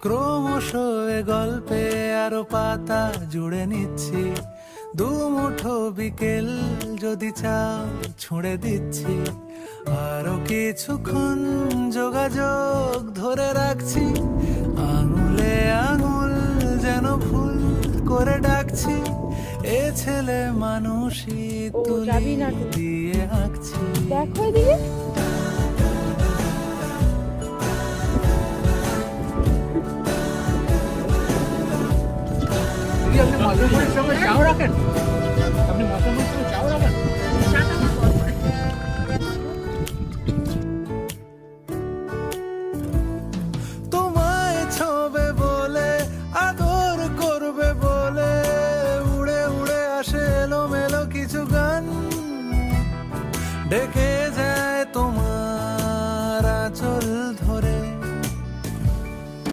ক্রমশ এ গল্পে আরো পাতা জুড়ে নিচ্ছি, দুমুঠো বিকেল যদি চাও ছুঁড়ে দিচ্ছি, আরো কিছুক্ষণ যোগাযোগ ধরে রাখছি, আঙুলে আঙুল যেন ভুল করে ডাকছি, এ ছেলে মানুষই তুলি দিয়ে আঁকছি। দেখো এদিকে, আপনি মাছের সঙ্গে চাও রাখেন? আপনি মাছের সঙ্গে চাও রাখেন?